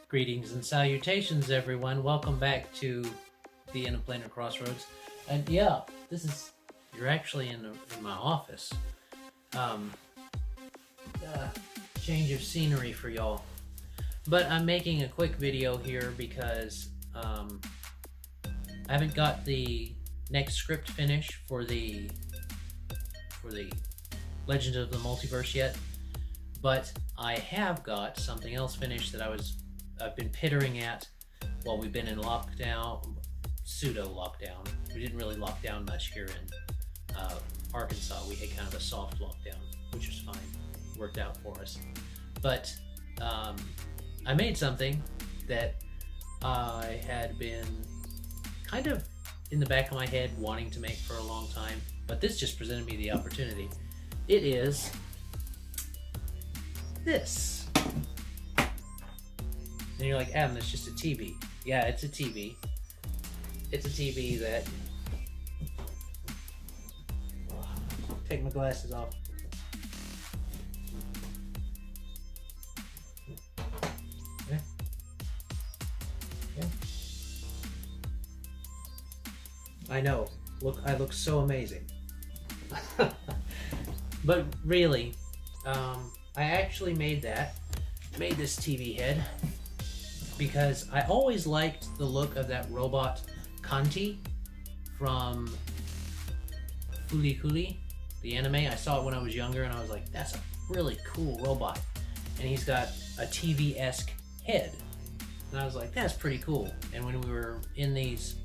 Greetings and salutations, everyone. Welcome back to the End of Planet Crossroads. And yeah, you're actually in my office. Change of scenery for y'all. But I'm making a quick video here because I haven't got the next script finished for the Legend of the Multiverse yet. But I have got something else finished that I've been pittering at while we've been in lockdown, pseudo lockdown. We didn't really lock down much here in Arkansas. We had kind of a soft lockdown, which was fine. Worked out for us. But I made something that I had been kind of in the back of my head wanting to make for a long time, but this just presented me the opportunity. It is this. And you're like, Adam, that's just a TV. Yeah, it's a TV. It's a TV that... Take my glasses off. Okay. Okay. I know. Look, I look so amazing. But really, I actually made this TV head because I always liked the look of that robot Kanti from Fooly Cooly, the anime. I saw it when I was younger and I was like, that's a really cool robot. And he's got a TV-esque head. And I was like, that's pretty cool. And when we were in this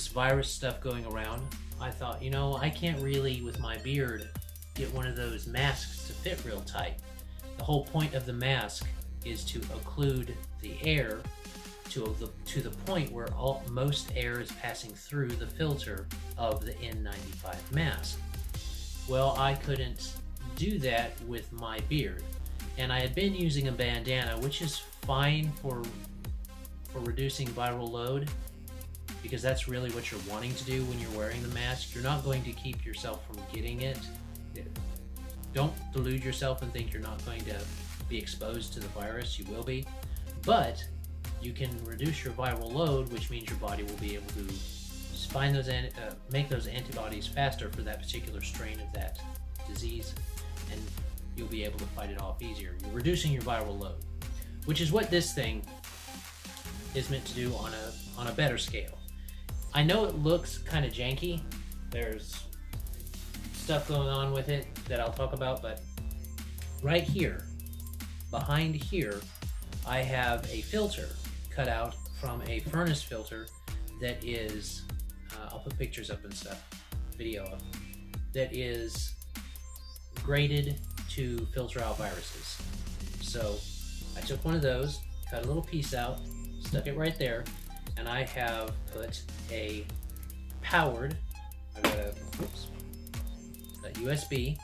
virus stuff going around, I thought, you know, I can't really, with my beard, get one of those masks to fit real tight. The whole point of the mask is to occlude the air to the point where most air is passing through the filter of the N95 mask. Well, I couldn't do that with my beard, and I had been using a bandana, which is fine for reducing viral load, because that's really what you're wanting to do when you're wearing the mask. You're not going to keep yourself from getting it. Don't delude yourself and think you're not going to be exposed to the virus. You will be, but you can reduce your viral load, which means your body will be able to find those make those antibodies faster for that particular strain of that disease, and you'll be able to fight it off easier. You're reducing your viral load, which is what this thing is meant to do on a better scale. I know it looks kind of janky. There's stuff going on with it that I'll talk about, but right here, behind here, I have a filter cut out from a furnace filter that is, I'll put pictures up and stuff, video up, that is graded to filter out viruses. So I took one of those, cut a little piece out, stuck it right there, and I have put a powered, I've got a USB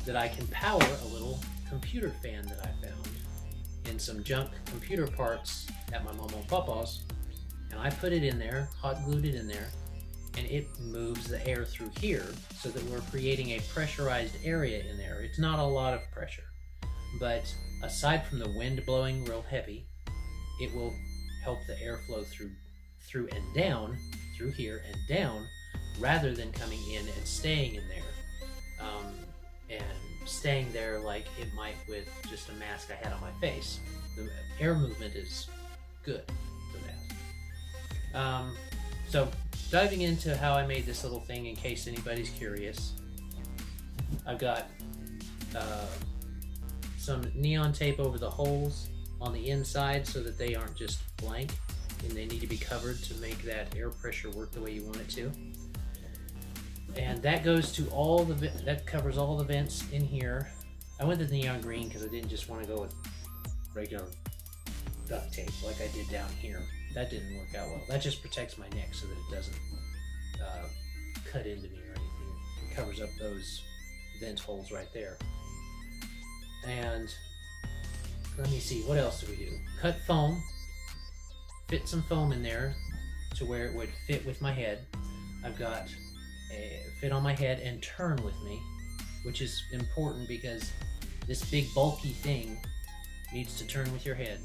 that I can power a little computer fan that I found in some junk computer parts at my mom and papa's, and I put it in there, hot glued it in there, and it moves the air through here so that we're creating a pressurized area in there. It's not a lot of pressure, but aside from the wind blowing real heavy, it will help the airflow through and down, through here and down, rather than coming in and staying in there, and staying there like it might with just a mask I had on my face. The air movement is good for that. So diving into how I made this little thing, in case anybody's curious, I've got some neon tape over the holes on the inside so that they aren't just blank and they need to be covered to make that air pressure work the way you want it to. And that goes to that covers all the vents in here. I went to the neon green because I didn't just want to go with regular duct tape like I did down here. That didn't work out well. That just protects my neck so that it doesn't cut into me or anything. It covers up those vent holes right there. And let me see, what else do we do? Cut foam, fit some foam in there to where it would fit with my head. I've got a fit on my head and turn with me, which is important because this big bulky thing needs to turn with your head.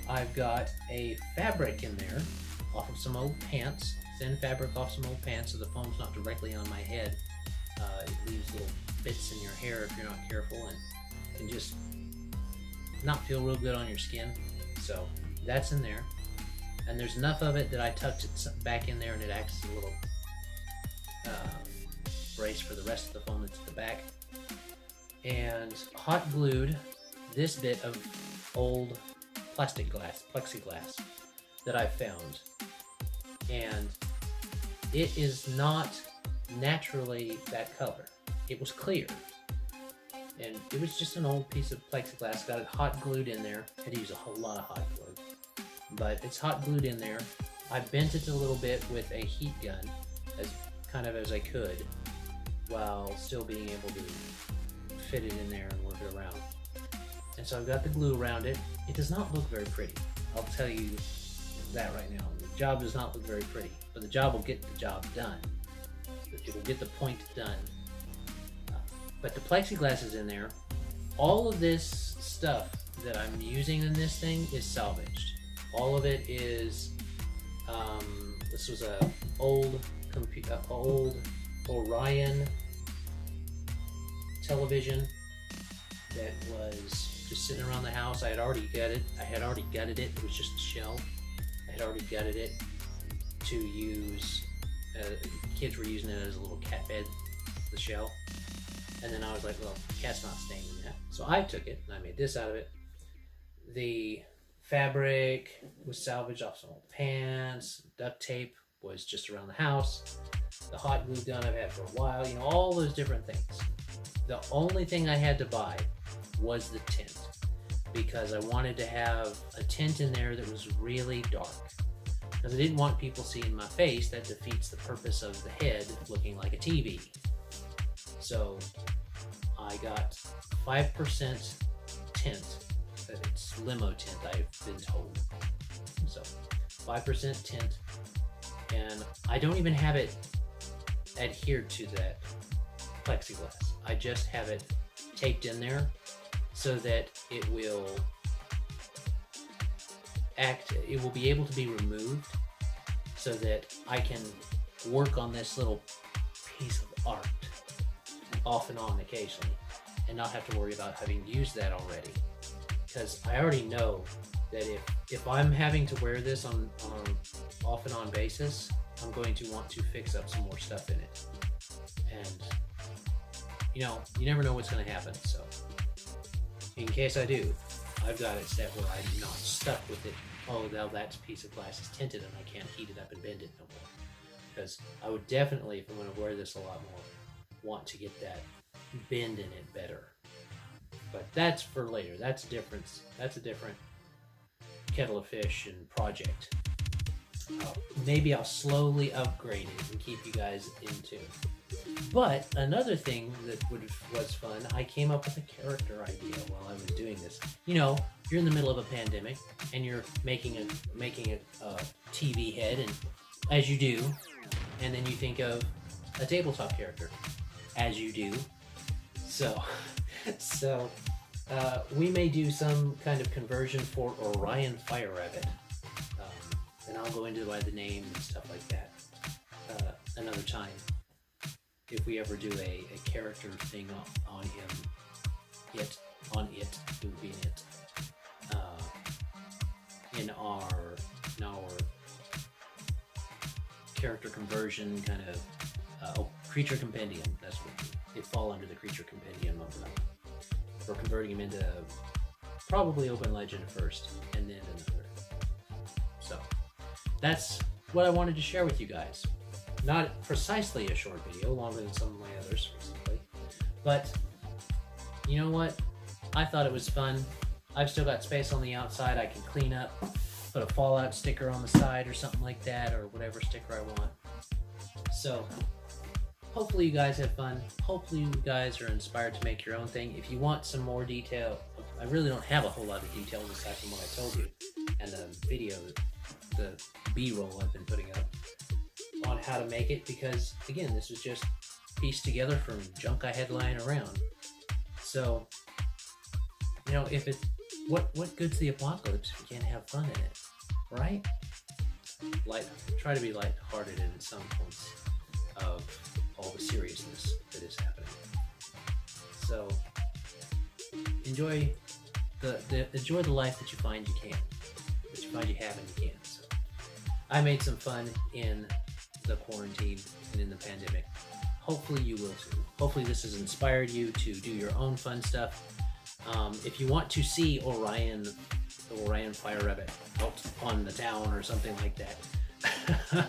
I've got a fabric in there off of some old pants, thin fabric off some old pants so the foam's not directly on my head. It leaves little bits in your hair if you're not careful and can just not feel real good on your skin. So that's in there. And there's enough of it that I tucked it back in there and it acts as a little brace for the rest of the foam that's at the back. And hot glued this bit of old plexiglass that I found. And it is not naturally that color. It was clear. And it was just an old piece of plexiglass. Got it hot glued in there. Had to use a whole lot of hot glue. But it's hot glued in there. I bent it a little bit with a heat gun as I could while still being able to fit it in there and work it around. And so I've got the glue around it. It does not look very pretty. I'll tell you that right now. The job does not look very pretty, but the job will get the job done. It will get the point done. But the plexiglass is in there. All of this stuff that I'm using in this thing is salvaged. All of it is, this was a old Orion television that was just sitting around the house. I had already gutted it. It was just a shell. I had already gutted it to use. Kids were using it as a little cat bed, the shell. And then I was like, well, the cat's not staying in that. So I took it and I made this out of it. The fabric was salvaged off some old pants. Duct tape was just around the house. The hot glue gun I've had for a while. You know, all those different things. The only thing I had to buy was the tint, because I wanted to have a tint in there that was really dark. Because I didn't want people seeing my face. That defeats the purpose of the head looking like a TV. So I got 5% tint. It's limo tint, I've been told. So 5% tint. And I don't even have it adhered to that plexiglass. I just have it taped in there so that it will be able to be removed so that I can work on this little piece of art off and on occasionally and not have to worry about having used that already. Because I already know that if I'm having to wear this on off and on basis, I'm going to want to fix up some more stuff in it. And you know, you never know what's going to happen. So in case I do, I've got it set where I'm not stuck with it. Oh, now that piece of glass is tinted and I can't heat it up and bend it no more. Because I would definitely, if I'm going to wear this a lot more, want to get that bend in it better. But that's for later. That's different. That's a different kettle of fish and project. Maybe I'll slowly upgrade it and keep you guys in tune. But another thing that was fun, I came up with a character idea while I was doing this. You know, you're in the middle of a pandemic and you're making a TV head, and as you do, and then you think of a tabletop character, as you do. So we may do some kind of conversion for Orion Fire Rabbit, and I'll go into by the name and stuff like that another time. If we ever do a character thing on him, it will be in it. In our character conversion kind of creature compendium. That's what it fall under the creature compendium of we're converting him into probably open legend first, and then another. So that's what I wanted to share with you guys. Not precisely a short video, longer than some of my others recently, but you know what? I thought it was fun. I've still got space on the outside. I can clean up, put a Fallout sticker on the side or something like that, or whatever sticker I want. So hopefully you guys have fun. Hopefully you guys are inspired to make your own thing. If you want some more detail, I really don't have a whole lot of details aside from what I told you, and the video, the B-roll I've been putting up on how to make it, because again, this was just pieced together from junk I had lying around. So, you know, if what good's the apocalypse if you can't have fun in it, right? Try to be lighthearted in some points of all the seriousness that is happening. So enjoy enjoy the life that you find you can, that you find you have and you can. So I made some fun in the quarantine and in the pandemic. Hopefully you will too. Hopefully this has inspired you to do your own fun stuff. If you want to see Orion, the Orion Fire Rabbit out on the town or something like that,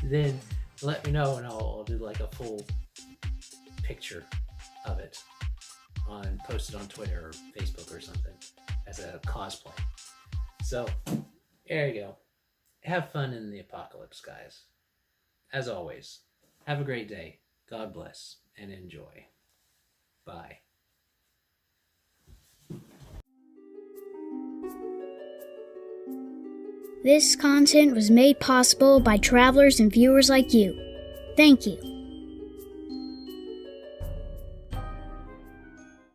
then let me know and I'll do like a full picture of it post it on Twitter or Facebook or something as a cosplay. So there you go. Have fun in the apocalypse, guys. As always, have a great day. God bless and enjoy. Bye. This content was made possible by travelers and viewers like you. Thank you.